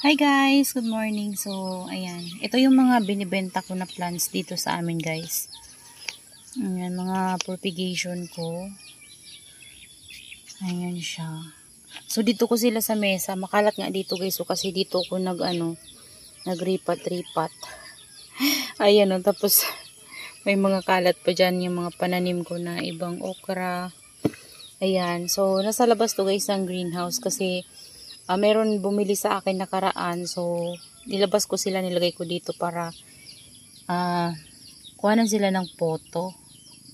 Hi guys, good morning. So, ayan. Ito yung mga binibenta ko na plants dito sa amin guys. Ayan, mga propagation ko. Ayan siya. So, dito ko sila sa mesa. Makalat nga dito guys. So, kasi dito ko nagripat-ripat. Ayan o. Tapos, may mga kalat pa dyan yung mga pananim ko na ibang okra. Ayan. So, nasa labas to guys ng greenhouse kasi meron bumili sa akin nakaraan. So, nilabas ko sila, nilagay ko dito para kuhanan sila ng photo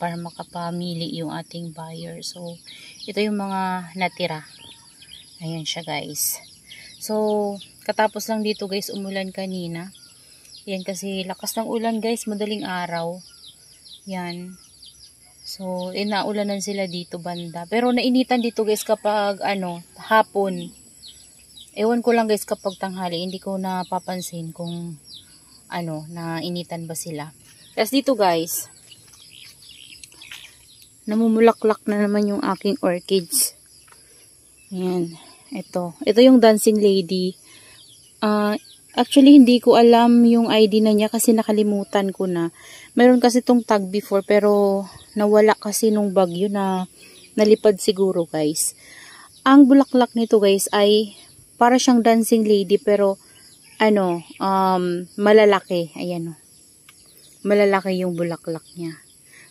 para makapamili yung ating buyer. So, ito yung mga natira. Ayan siya guys. So, katapos lang dito guys umulan kanina. Yan kasi lakas ng ulan guys, madaling araw. Yan. So, inaulanan sila dito banda. Pero nainitan dito guys kapag hapon. Ewan ko lang guys kapag tanghali, hindi ko napapansin kung nainitan ba sila. Tapos dito guys, namumulaklak na naman yung aking orchids. Ayan, ito yung dancing lady. Actually hindi ko alam yung ID na niya kasi nakalimutan ko na. Meron kasi tong tag before pero nawala kasi nung bagyo na nalipad siguro guys. Ang bulaklak nito guys ay para siyang dancing lady pero malalaki. Ayan o. Malalaki yung bulaklak niya.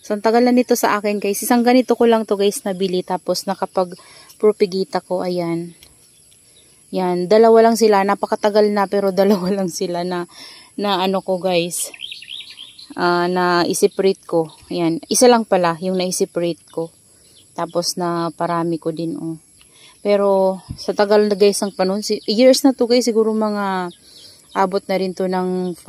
So, ang tagal na nito sa akin guys. Isang ganito ko lang to guys nabili. Tapos nakapag-propagita ko. Ayan. Yan. Dalawa lang sila. Napakatagal na pero dalawa lang sila na ko guys. Na isiprate ko. Ayan. Isa lang pala yung na-isiprate ko. Tapos na parami ko din oh. Pero sa tagal na guys ng panahon, years na to guys, siguro mga abot na rin to ng 5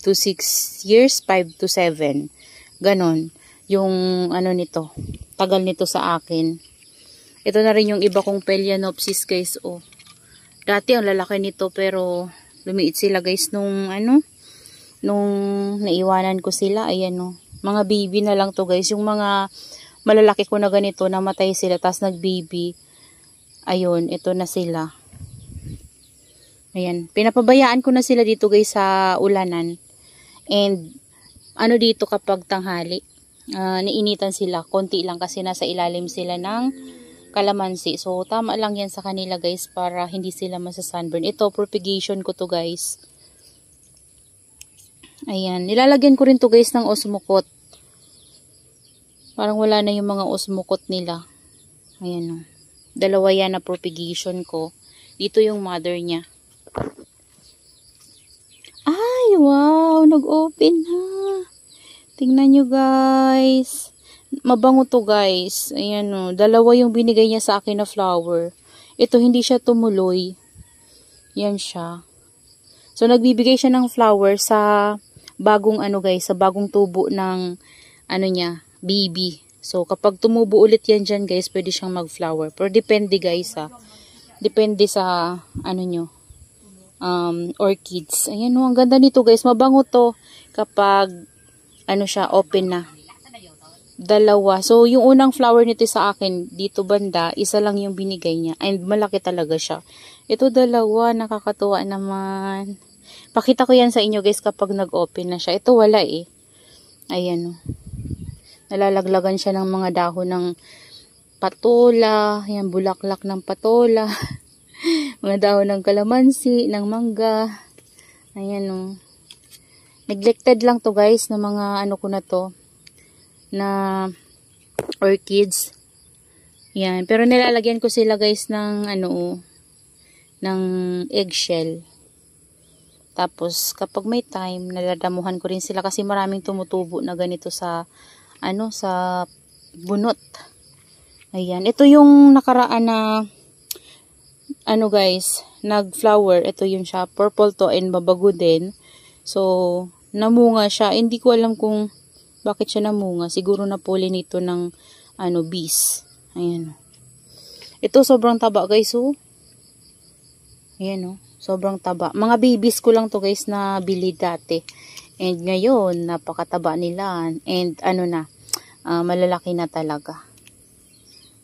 to 6 years, 5 to 7. Ganon. Yung nito, tagal nito sa akin. Ito na rin yung iba kong Phalaenopsis guys, oh. Dati ang lalaki nito pero lumiit sila guys nung naiwanan ko sila. Ayan oh. Mga baby na lang to guys. Yung mga malalaki ko na ganito, namatay sila, tas nag-baby. Ayun, ito na sila. Ayan, pinapabayaan ko na sila dito guys sa ulanan. And, dito kapag tanghali, nainitan sila. Konti lang kasi nasa ilalim sila ng kalamansi. So, tama lang yan sa kanila guys para hindi sila masa-sunburn. Ito, propagation ko to guys. Ayan, nilalagyan ko rin to guys ng osmocot. Parang wala na yung mga osmocot nila. Ayan o. Dalawa yan na propagation ko. Dito yung mother niya. Ay, wow! Nag-open na. Tingnan nyo guys. Mabango to guys. Ayan o. Dalawa yung binigay niya sa akin na flower. Ito hindi siya tumuloy. Yan siya. So, nagbibigay siya ng flower sa bagong guys. Sa bagong tubo ng niya, baby. So, kapag tumubo ulit yan dyan, guys, pwede siyang mag-flower. Pero depende, guys, ha. Depende sa, orchids. Ayan, oh, ang ganda nito, guys. Mabango to kapag, siya, open na. Dalawa. So, yung unang flower nito sa akin, dito banda, isa lang yung binigay niya. And malaki talaga siya. Ito, dalawa. Nakakatuwa naman. Pakita ko yan sa inyo, guys, kapag nag-open na siya. Ito, wala, eh. Ayan, oh. Nalalaglagan siya ng mga dahon ng patola, yan, bulaklak ng patola, mga dahon ng kalamansi, ng mangga. Ayan o. Neglected lang to guys, na mga ko na to, na orchids. Yan, pero nilalagyan ko sila guys ng ng eggshell. Tapos kapag may time, naladamuhan ko rin sila kasi maraming tumutubo na ganito sa sa bunot. Ayan. Ito yung nakaraan na guys, nag-flower. Ito yung siya. Purple to and mabago din. So, namunga siya. Hindi ko alam kung bakit siya namunga. Siguro na pollinate ng bees. Ayan. Ito sobrang taba guys, oh. Ayan, oh. Sobrang taba. Mga babies ko lang to guys na bili dati. And ngayon, napakataba nila. And malalaki na talaga.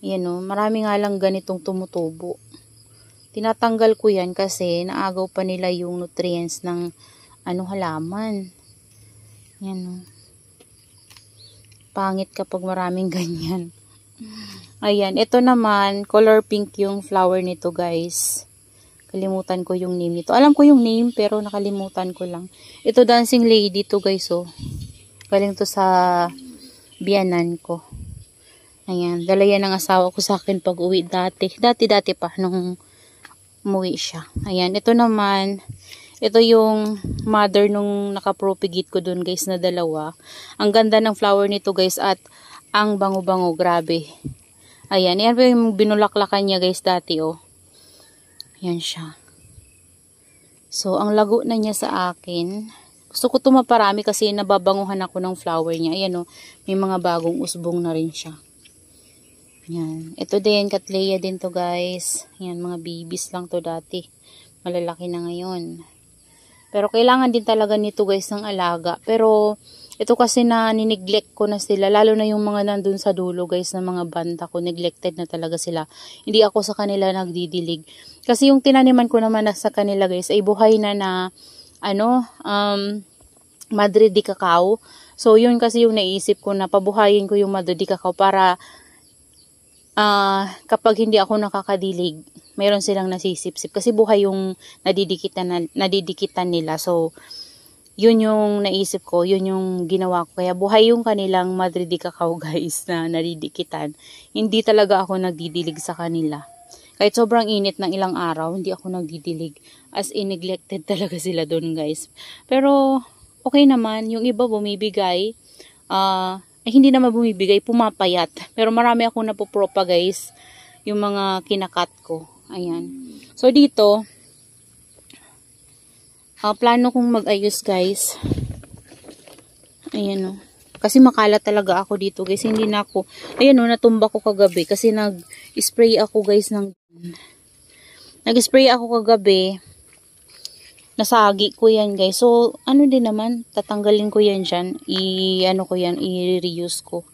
Yan o, marami nga lang ganitong tumutubo. Tinatanggal ko yan kasi naagaw pa nila yung nutrients ng halaman. Yan o. Pangit kapag maraming ganyan. Ayan, ito naman, color pink yung flower nito guys. Kalimutan ko yung name nito. Alam ko yung name pero nakalimutan ko lang. Ito dancing lady to guys oh. Galing to sa biyanan ko. Ayan, dala yan ng asawa ko sa akin pag uwi dati. Dati pa nung umuwi siya. Ayan, ito naman, ito yung mother nung nakapropagate ko dun guys na dalawa. Ang ganda ng flower nito guys at ang bango-bango, grabe. Ayan, yan po yung binulaklakan niya guys dati oh. Yan siya. So, ang lago na niya sa akin. Gusto ko ito maparami kasi nababanguhan ako ng flower niya. Ayan o, may mga bagong usbong na rin siya. Yan. Ito din, Cattleya din to guys. Yan, mga babies lang to dati. Malalaki na ngayon. Pero kailangan din talaga nito guys ng alaga. Pero, ito kasi na nineglect ko na sila. Lalo na yung mga nandun sa dulo guys na mga banta ko. Neglected na talaga sila. Hindi ako sa kanila nagdidilig. Kasi yung tinaniman ko naman na sa kanila guys ay buhay na Madre de Cacao. So yun kasi yung naisip ko na pabuhayin ko yung Madre de Cacao para kapag hindi ako nakakadilig, mayroon silang nasisipsip. Kasi buhay yung nadidikitan nila. So yun yung naisip ko, yun yung ginawa ko. Kaya buhay yung kanilang Madre de Cacao guys na nadidikitan. Hindi talaga ako nagdidilig sa kanila. Kahit sobrang init ng ilang araw, hindi ako nagdidilig. As in, neglected talaga sila doon guys. Pero, okay naman. Yung iba bumibigay. Hindi naman bumibigay, pumapayat. Pero marami akong napopropa guys. Yung mga kinakat ko. Ayan. So, dito, plano kong mag-ayos guys. Ayan o. Kasi makalat talaga ako dito guys. Hindi na ako. Ayan o, natumba ko kagabi. Kasi nag-spray ako guys ng kagabi. Nasagi ko yan guys. So, din naman. Tatanggalin ko yan dyan. I-reuse ko.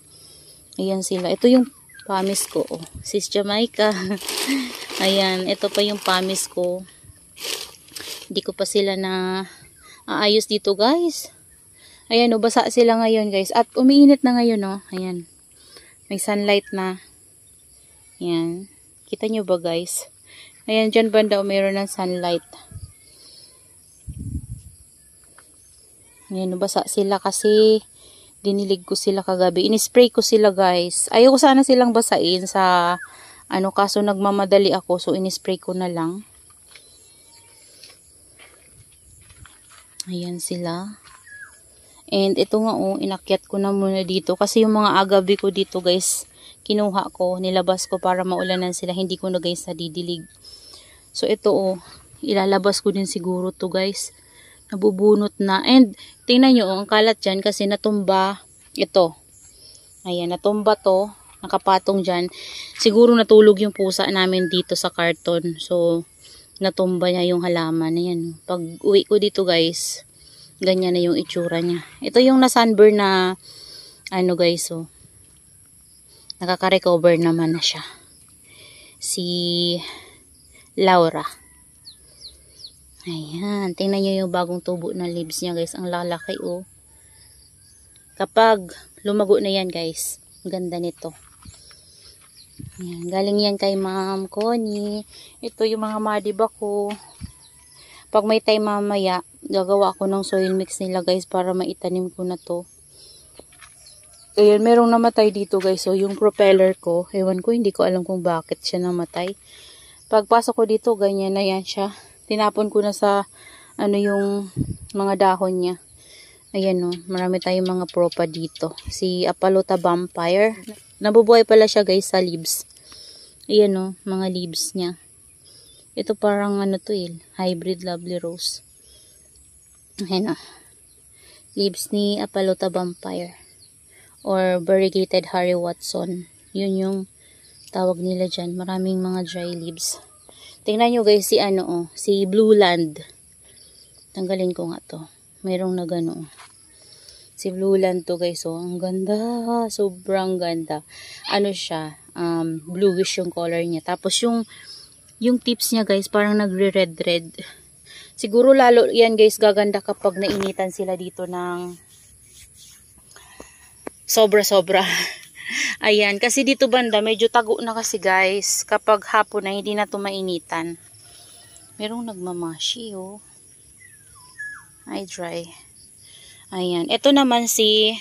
Ayan sila. Ito yung pamis ko. Oh. Sis Jamaica. Ayan. Ito pa yung pamis ko. Hindi ko pa sila na aayos dito guys. Ayan o, basa sila ngayon guys. At umiinit na ngayon o. Ayan. May sunlight na. Ayan. Kita nyo ba guys? Ayan, dyan banda o mayroon ng sunlight. Ayan o, basa sila kasi dinilig ko sila kagabi. Inispray ko sila guys. Ayaw ko sana silang basain sa kaso nagmamadali ako. So, inispray ko na lang. Ayan sila. And ito nga inakyat ko na muna dito. Kasi yung mga agabi ko dito guys, kinuha ko, nilabas ko para maulanan sila. Hindi ko na guys nadidilig. So ito ilalabas ko din siguro to guys. Nabubunot na. And tingnan nyo ang kalat dyan kasi natumba ito. Ayan, natumba to. Nakapatong dyan. Siguro natulog yung pusa namin dito sa karton. So, natumba niya yung halaman. Ayan. Pag uwi ko dito guys, ganyan na yung itsura niya. Ito yung na-sunburn na guys oh. Nakaka-recover naman na siya. Si Laura. Ayan. Tingnan nyo yung bagong tubo na leaves niya guys. Ang lalaki oh. Kapag lumago na yan guys, ang ganda nito. Ayan. Galing yan kay Ma'am Connie. Ito yung mga madiba ko. Pag may time mamaya, gagawa ako ng soil mix nila guys para maitanim ko na to. Ayan, merong namatay dito guys. So, yung propeller ko, ewan ko, hindi ko alam kung bakit siya namatay. Pagpasok ko dito, ganyan na yan siya. Tinapon ko na sa, yung mga dahon niya. Ayan o, marami tayong mga propa dito. Si Apalota Vampire. Nabubuhay pala siya guys sa leaves. Ayan o, mga leaves niya. Ito parang hybrid lovely rose. Ayan o. Leaves ni Apalota Vampire. Or variegated Harry Watson. Yun yung tawag nila dyan. Maraming mga dry leaves. Tingnan nyo guys si Blue Land. Tanggalin ko nga to. Mayroong na gano. Si Blue Land to guys. Oh, ang ganda. Sobrang ganda. Siya. Bluish yung color niya. Tapos yung yung tips niya guys, parang nagre-red-red. Siguro lalo yan guys, gaganda kapag nainitan sila dito ng sobra-sobra. Ayan, kasi dito banda, medyo tago na kasi guys. Kapag hapon na, hindi na ito mainitan. Merong nagmamashi, oh. Ay, dry. Ayan, ito naman si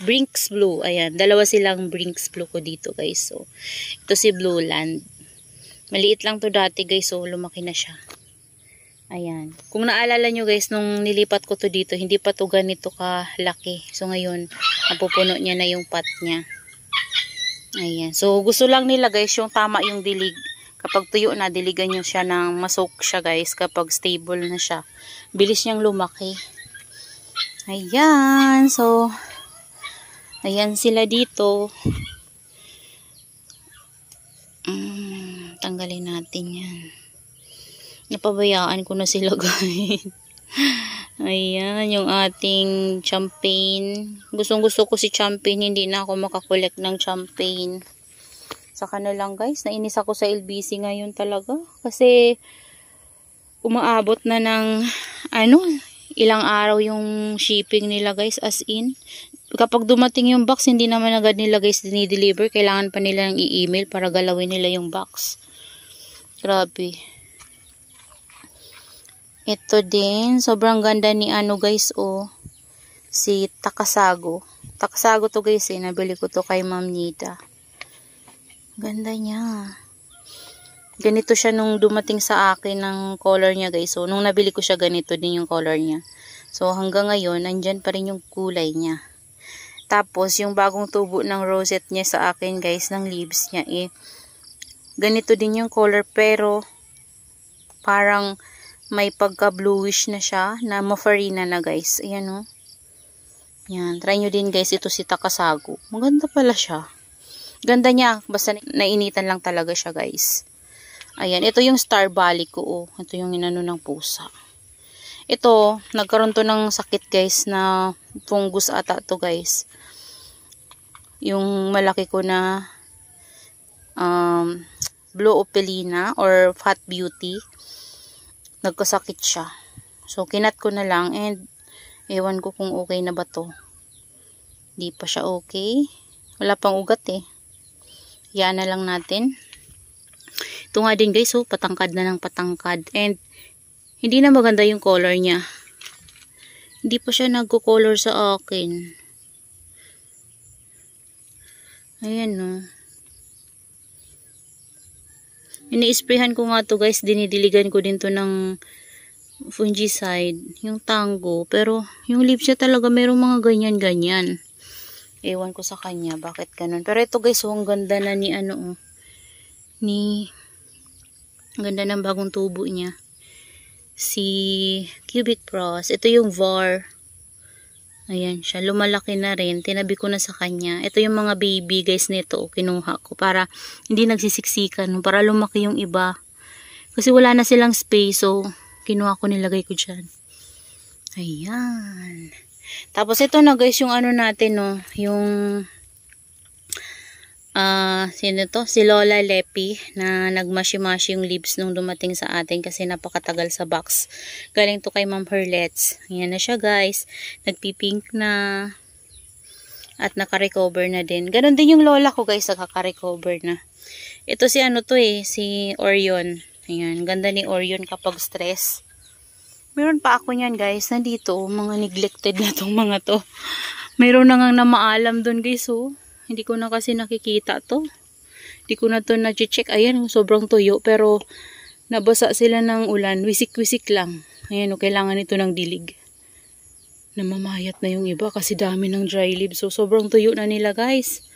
Brinks Blue. Ayan, dalawa silang Brinks Blue ko dito guys. So, ito si Blue Land. Maliit lang to dati guys, so lumaki na siya. Ayan. Kung naalala nyo guys, nung nilipat ko to dito, hindi pa to ganito kalaki. So ngayon, napupuno niya na yung pot niya. Ayan. So gusto lang nila guys, yung tama yung dilig. Kapag tuyo na, diligan nyo siya ng masok siya guys. Kapag stable na siya, bilis niyang lumaki. Ayan. So, ayan sila dito. Tanggalin natin yan. Napabayaan ko na sila guys. Ayan, yung ating champagne. Gustong gusto ko si champagne. Hindi na ako makakolect ng champagne. Saka na lang guys. Nainis ako sa LBC ngayon talaga. Kasi umaabot na ng ilang araw yung shipping nila guys. As in, kapag dumating yung box, hindi naman agad nila guys dinideliver. Kailangan pa nila ng i-email para galawin nila yung box. Grabe. Ito din, sobrang ganda ni guys, oh. Si Takasago. Takasago to guys, nabili ko to kay Ma'am Nita. Ganda niya. Ganito siya nung dumating sa akin ng color niya guys. So, nung nabili ko siya, ganito din yung color niya. So, hanggang ngayon, nandyan pa rin yung kulay niya. Tapos, yung bagong tubo ng rosette niya sa akin guys, ng leaves niya, ganito din yung color, pero parang may pagka bluish na siya, na mafarina na guys. Ayan, oh. Yan, try nyo din guys, ito si Takasago. Maganda pala siya. Ganda niya, basta nainitan lang talaga siya guys. Ayan, ito yung Star Valley ko, oh. Ito yung inano ng pusa. Ito, nagkaroon to ng sakit guys, na fungus ata to guys. Yung malaki ko na Blue Opelina or Fat Beauty, nagkasakit siya. So, kinat ko na lang, and ewan ko kung okay na ba to. Di pa siya okay. Wala pang ugat eh. Yan na lang natin. Ito nga din guys, oh, patangkad na ng patangkad. And, hindi na maganda yung color niya. Hindi pa siya nagko-color sa akin. Ayan, oh. Ini-sprayhan ko nga to guys, dinidiligan ko din to ng fungicide, yung tango, pero yung leaves niya talaga merong mga ganyan-ganyan. Ewan ko sa kanya, bakit ganun. Pero ito guys, ang ganda na ni ganda ng bagong tubo niya. Si Cubic Frost, ito yung VAR. Ayan siya, lumalaki na rin. Tinabi ko na sa kanya. Ito yung mga baby guys nito, kinuha ko para hindi nagsisiksikan, para lumaki yung iba. Kasi wala na silang space, so kinuha ko, nilagay ko dyan. Ayan. Tapos ito na guys, yung natin, no, yung sino to? Si Lola Lepi na nagmashi-mashi yung leaves nung dumating sa atin kasi napakatagal sa box. Galing to kay Ma'am Herlets. Ayan na siya guys. Nagpipink na. At naka-recover na din. Ganon din yung lola ko guys, naka-recover na. Ito si to si Orion. Ayan, ganda ni Orion kapag stress. Meron pa ako niyan guys, nandito, mga neglected na tong mga to. Meron na nga na maalam dun guys, oh. Hindi ko na kasi nakikita to. Hindi ko na to na-check. Ayan, sobrang tuyo. Pero, nabasa sila ng ulan. Wisik-wisik lang. Ayan, kailangan ito ng dilig. Namamayat na yung iba kasi dami ng dry leaves. So, sobrang tuyo na nila, guys.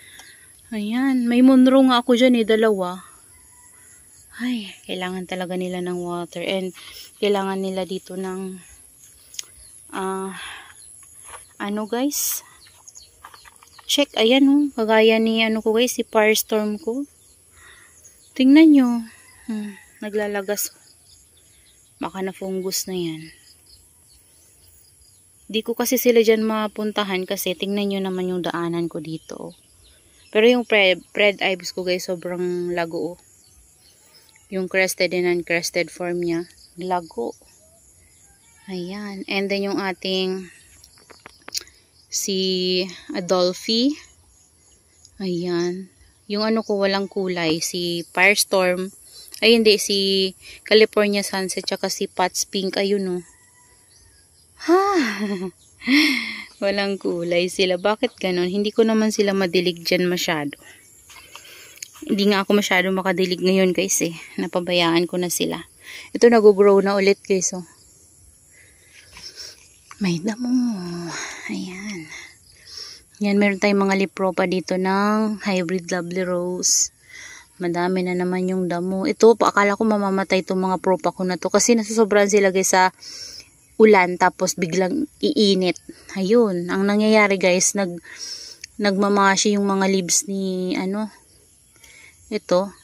Ayan. May munro nga ako dyan, dalawa. Ay, kailangan talaga nila ng water. And, kailangan nila dito ng guys, check, ayan, oh, kagaya ni ko guys, si Firestorm ko. Tingnan nyo, naglalagas. Baka na fungus na yan. Di ko kasi sila dyan mapuntahan kasi tingnan nyo naman yung daanan ko dito. Pero yung Red Ives ko guys, sobrang lago. Yung crested and uncrested form niya. Lago. Ayan. And then yung ating si Adolphi. Ayan. Yung ano ko walang kulay. Si Firestorm. Ay hindi. Si California Sunset. Tsaka si Pots Pink. Ayun o. Ha! Walang kulay sila. Bakit ganon? Hindi ko naman sila madilig dyan masyado. Hindi nga ako masyado makadilig ngayon guys eh. Napabayaan ko na sila. Ito nag-grow na ulit guys oh. May damo. Ayan. Yan, meron tayong mga lipropa dito ng hybrid lovely rose. Madami na naman yung damo. Ito, akala ko mamamatay itong mga propa ko na to. Kasi nasusobrahan sila guys sa ulan. Tapos biglang iinit. Ayun. Ang nangyayari guys, nagmamashi yung mga leaves ni ano. Ito.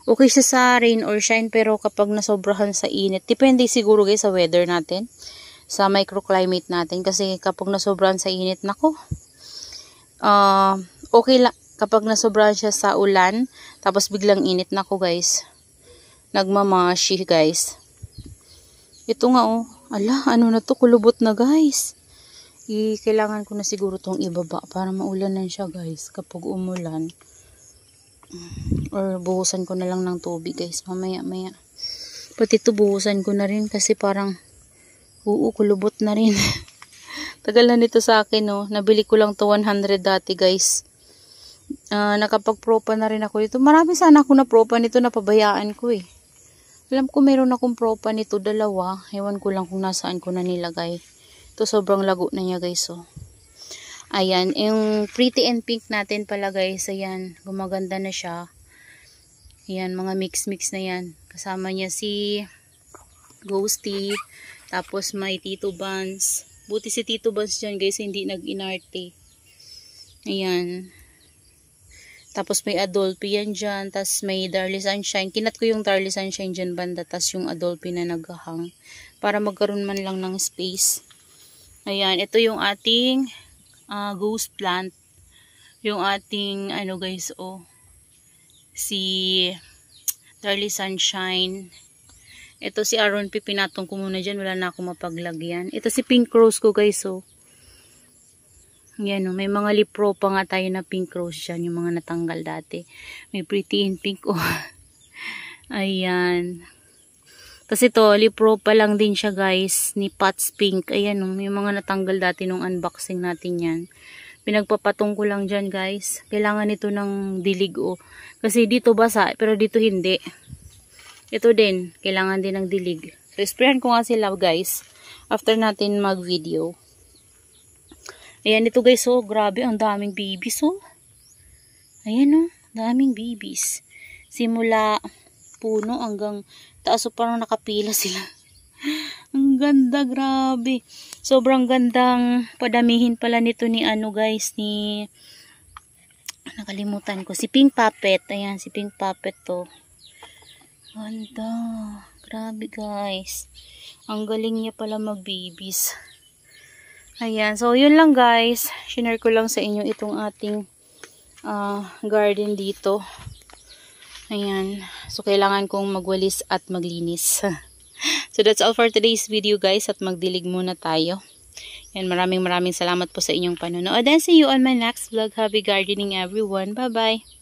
Okay siya sa rain or shine. Pero kapag nasobrahan sa init. Depende siguro guys sa weather natin. Sa microclimate natin. Kasi kapag nasobrahan sa init, nako. Okay lang. Kapag nasobrahan siya sa ulan. Tapos biglang init, nako guys. Nagmamashi guys. Ito nga oh. Ala, ano na to? Kulubot na guys. Kailangan ko na siguro tong ibaba. Para maulanan siya guys. Kapag umulan. Or buhusan ko na lang ng tubig guys. Mamaya. Pati ito buhusan ko na rin. Kasi parang kulubot na rin. Tagal na nito sa akin, no. Nabili ko lang to 100 dati, guys. Nakapag-propa na rin ako dito. Marami sana ako na propa nito, napabayaan ko, eh. Alam ko meron akong propa nito, 2. Ewan ko lang kung nasaan ko na nilagay. Ito, sobrang lago na niya, guys, oh. Ayan, yung pretty and pink natin pala, guys. Ayan, gumaganda na siya. Ayan, mga mix-mix na yan. Kasama niya si Ghosty. Tapos may Tito Buns. Buti si Tito Buns dyan guys, hindi nag-inarte. Ayan. Tapos may Adolphi yan dyan. Tapos may Darly Sunshine. Kinat ko yung Darly Sunshine dyan banda. Tapos yung Adolphi na naghahang. Para magkaroon man lang ng space. Ayan. Ito yung ating ghost plant. Yung ating ano guys oh. Si Darly Sunshine. Ito si Aron P. Pinatong ko muna dyan. Wala na ako mapaglagyan. Ito si Pink Rose ko guys. Oh. Yan oh. May mga lipro pa nga tayo na Pink Rose dyan. Yung mga natanggal dati. May Pretty in Pink. Oh. Ayan. Tapos ito. Lipro pa lang din siya guys. Ni Pots Pink. Ayan oh. Yung mga natanggal dati nung unboxing natin yan. Pinagpapatong ko lang dyan guys. Kailangan ito ng dilig oh. Kasi dito basa. Pero dito hindi. Ito din, kailangan din ng dilig. So, sprayan ko nga sila guys. After natin mag-video. Ayan, ito guys, oh, grabe, ang daming babies, oh. Ayan, oh, daming babies. Simula puno hanggang taas, oh, parang nakapila sila. Ang ganda, grabe. Sobrang gandang padamihin pala nito ni ano guys, ni nakalimutan ko. Si Pink Puppet. Ayan, si Pink Puppet to. Ganda. Grabe guys. Ang galing niya pala mag-babies. Ayan. So, yun lang guys. Share ko lang sa inyo itong ating garden dito. Ayan. So, kailangan kong magwalis at maglinis. So, that's all for today's video guys. At magdilig muna tayo. Yan. Maraming salamat po sa inyong panonood. And see you on my next vlog. Happy gardening everyone. Bye-bye.